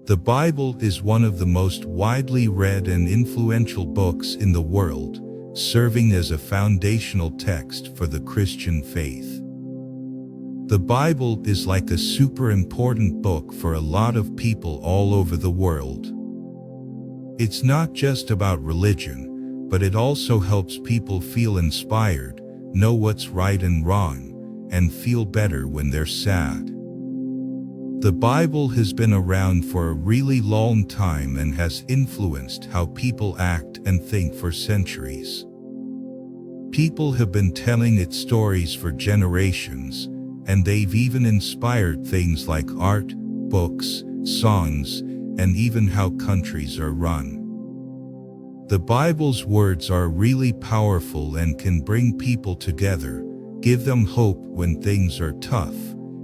The Bible is one of the most widely read and influential books in the world, serving as a foundational text for the Christian faith. The Bible is like a super important book for a lot of people all over the world. It's not just about religion, but it also helps people feel inspired, know what's right and wrong, and feel better when they're sad. The Bible has been around for a really long time and has influenced how people act and think for centuries. People have been telling its stories for generations, and they've even inspired things like art, books, songs, and even how countries are run. The Bible's words are really powerful and can bring people together, give them hope when things are tough,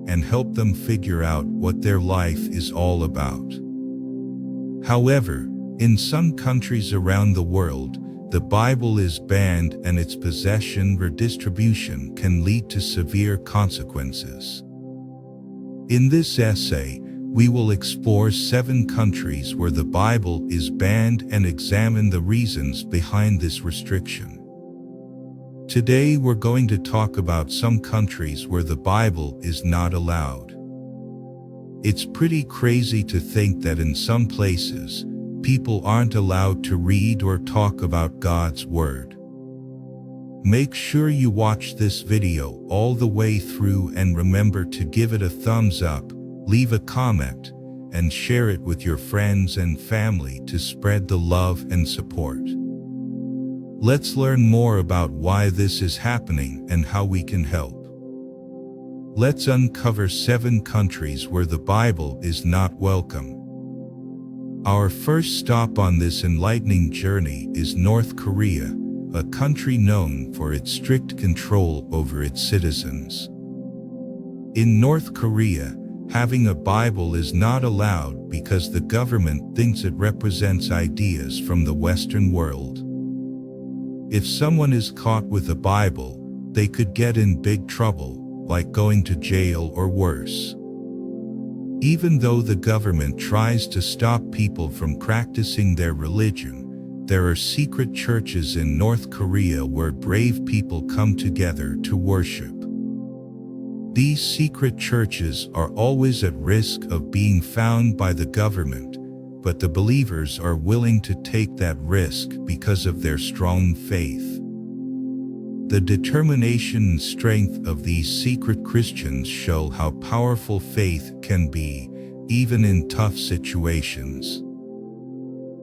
and help them figure out what their life is all about. However, in some countries around the world, the Bible is banned and its possession or distribution can lead to severe consequences. In this essay, we will explore 7 countries where the Bible is banned and examine the reasons behind this restriction. Today we're going to talk about some countries where the Bible is not allowed. It's pretty crazy to think that in some places, people aren't allowed to read or talk about God's Word. Make sure you watch this video all the way through and remember to give it a thumbs up, leave a comment, and share it with your friends and family to spread the love and support. Let's learn more about why this is happening and how we can help. Let's uncover 7 countries where the Bible is not welcome. Our first stop on this enlightening journey is North Korea, a country known for its strict control over its citizens. In North Korea, having a Bible is not allowed because the government thinks it represents ideas from the Western world. If someone is caught with a Bible, they could get in big trouble, like going to jail or worse. Even though the government tries to stop people from practicing their religion, there are secret churches in North Korea where brave people come together to worship. These secret churches are always at risk of being found by the government, but the believers are willing to take that risk because of their strong faith. The determination and strength of these secret Christians show how powerful faith can be, even in tough situations.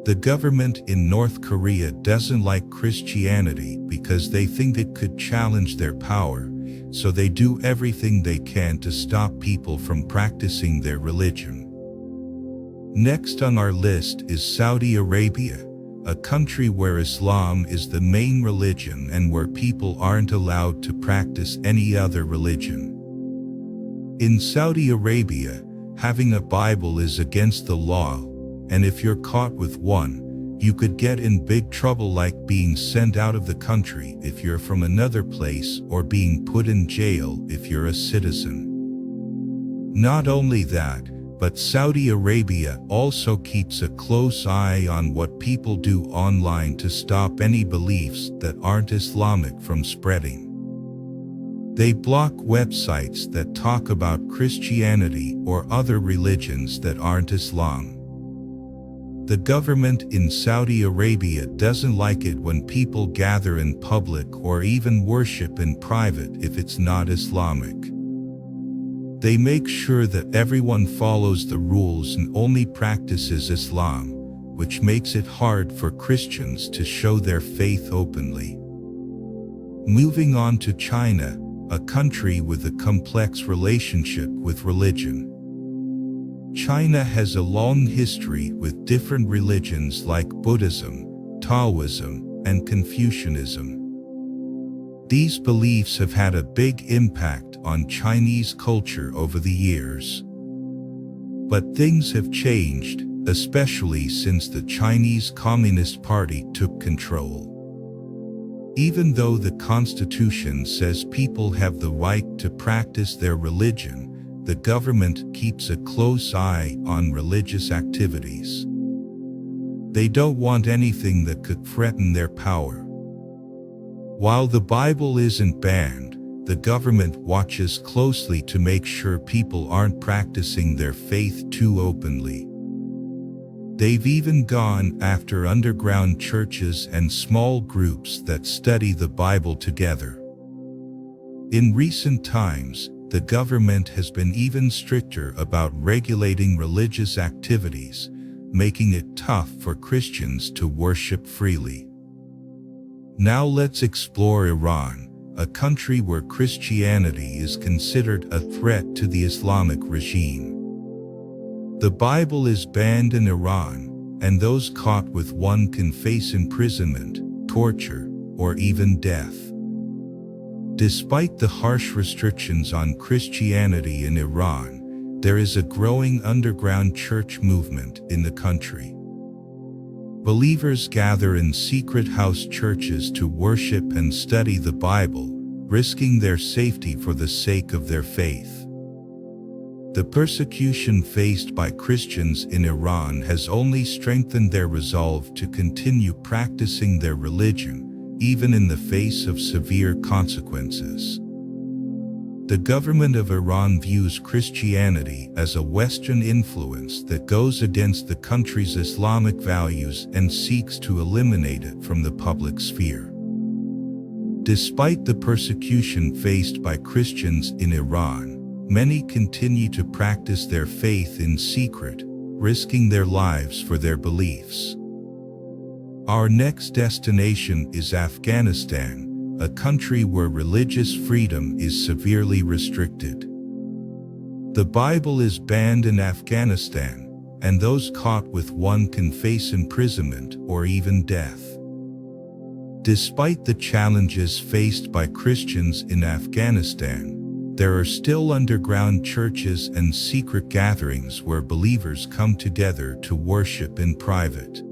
The government in North Korea doesn't like Christianity because they think it could challenge their power, so they do everything they can to stop people from practicing their religion. Next on our list is Saudi Arabia, a country where Islam is the main religion and where people aren't allowed to practice any other religion. In Saudi Arabia, having a Bible is against the law, and if you're caught with one, you could get in big trouble, like being sent out of the country if you're from another place or being put in jail if you're a citizen. Not only that, but Saudi Arabia also keeps a close eye on what people do online to stop any beliefs that aren't Islamic from spreading. They block websites that talk about Christianity or other religions that aren't Islam. The government in Saudi Arabia doesn't like it when people gather in public or even worship in private if it's not Islamic. They make sure that everyone follows the rules and only practices Islam, which makes it hard for Christians to show their faith openly. Moving on to China, a country with a complex relationship with religion. China has a long history with different religions like Buddhism, Taoism, and Confucianism. These beliefs have had a big impact on Chinese culture over the years. But things have changed, especially since the Chinese Communist Party took control. Even though the Constitution says people have the right to practice their religion, the government keeps a close eye on religious activities. They don't want anything that could threaten their power. While the Bible isn't banned, the government watches closely to make sure people aren't practicing their faith too openly. They've even gone after underground churches and small groups that study the Bible together. In recent times, the government has been even stricter about regulating religious activities, making it tough for Christians to worship freely. Now let's explore Iran, a country where Christianity is considered a threat to the Islamic regime. The Bible is banned in Iran, and those caught with one can face imprisonment, torture, or even death. Despite the harsh restrictions on Christianity in Iran, there is a growing underground church movement in the country. Believers gather in secret house churches to worship and study the Bible, risking their safety for the sake of their faith. The persecution faced by Christians in Iran has only strengthened their resolve to continue practicing their religion, even in the face of severe consequences. The government of Iran views Christianity as a Western influence that goes against the country's Islamic values and seeks to eliminate it from the public sphere. Despite the persecution faced by Christians in Iran, many continue to practice their faith in secret, risking their lives for their beliefs. Our next destination is Afghanistan, a country where religious freedom is severely restricted. The Bible is banned in Afghanistan, and those caught with one can face imprisonment or even death. Despite the challenges faced by Christians in Afghanistan, there are still underground churches and secret gatherings where believers come together to worship in private.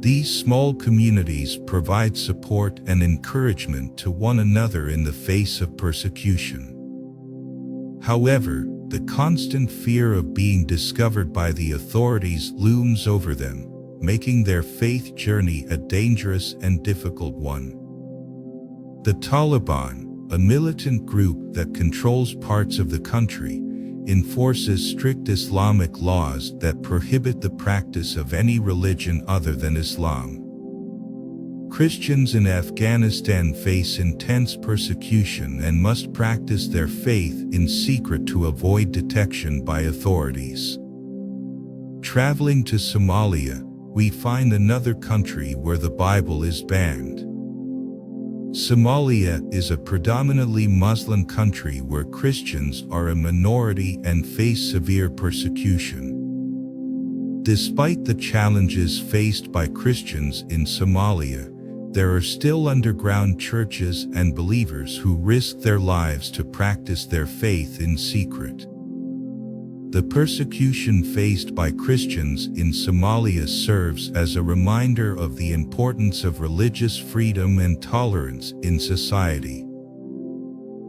These small communities provide support and encouragement to one another in the face of persecution. However, the constant fear of being discovered by the authorities looms over them, making their faith journey a dangerous and difficult one. The Taliban, a militant group that controls parts of the country, enforces strict Islamic laws that prohibit the practice of any religion other than Islam. Christians in Afghanistan face intense persecution and must practice their faith in secret to avoid detection by authorities. Traveling to Somalia, we find another country where the Bible is banned. Somalia is a predominantly Muslim country where Christians are a minority and face severe persecution. Despite the challenges faced by Christians in Somalia, there are still underground churches and believers who risk their lives to practice their faith in secret. The persecution faced by Christians in Somalia serves as a reminder of the importance of religious freedom and tolerance in society.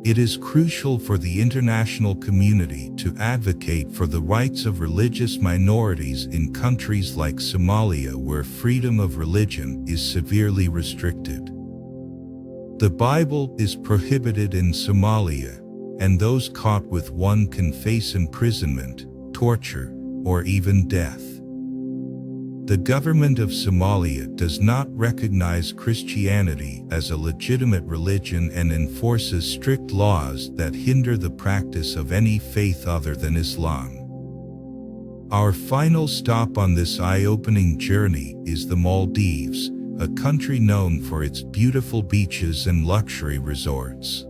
It is crucial for the international community to advocate for the rights of religious minorities in countries like Somalia where freedom of religion is severely restricted. The Bible is prohibited in Somalia, and those caught with one can face imprisonment, torture, or even death. The government of Somalia does not recognize Christianity as a legitimate religion and enforces strict laws that hinder the practice of any faith other than Islam. Our final stop on this eye-opening journey is the Maldives, a country known for its beautiful beaches and luxury resorts.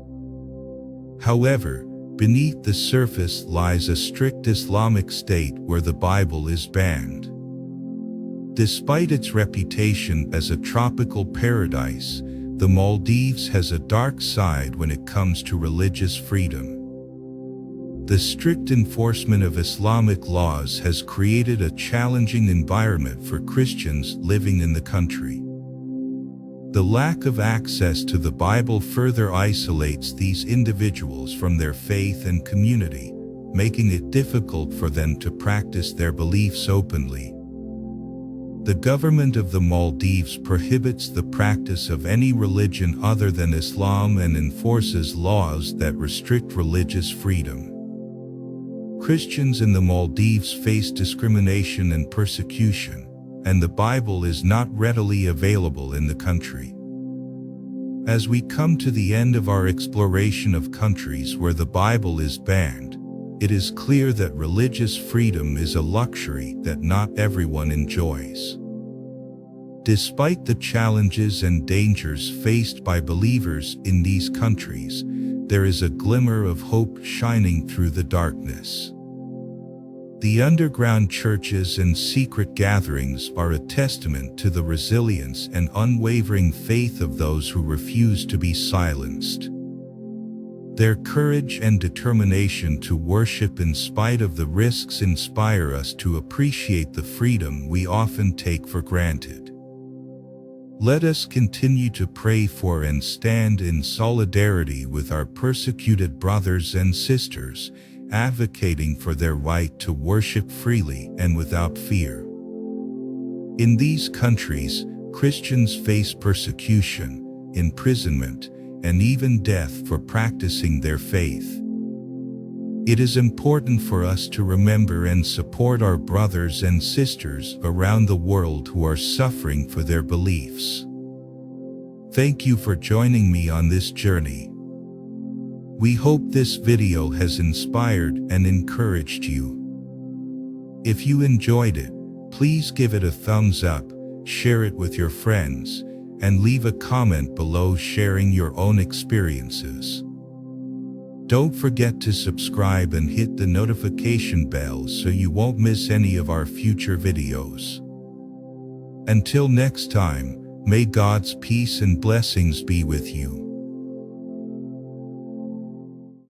However, beneath the surface lies a strict Islamic state where the Bible is banned. Despite its reputation as a tropical paradise, the Maldives has a dark side when it comes to religious freedom. The strict enforcement of Islamic laws has created a challenging environment for Christians living in the country. The lack of access to the Bible further isolates these individuals from their faith and community, making it difficult for them to practice their beliefs openly. The government of the Maldives prohibits the practice of any religion other than Islam and enforces laws that restrict religious freedom. Christians in the Maldives face discrimination and persecution, and the Bible is not readily available in the country. As we come to the end of our exploration of countries where the Bible is banned, it is clear that religious freedom is a luxury that not everyone enjoys. Despite the challenges and dangers faced by believers in these countries, there is a glimmer of hope shining through the darkness. The underground churches and secret gatherings are a testament to the resilience and unwavering faith of those who refuse to be silenced. Their courage and determination to worship in spite of the risks inspire us to appreciate the freedom we often take for granted. Let us continue to pray for and stand in solidarity with our persecuted brothers and sisters, advocating for their right to worship freely and without fear. In these countries, Christians face persecution, imprisonment, and even death for practicing their faith. It is important for us to remember and support our brothers and sisters around the world who are suffering for their beliefs. Thank you for joining me on this journey. We hope this video has inspired and encouraged you. If you enjoyed it, please give it a thumbs up, share it with your friends, and leave a comment below sharing your own experiences. Don't forget to subscribe and hit the notification bell so you won't miss any of our future videos. Until next time, may God's peace and blessings be with you.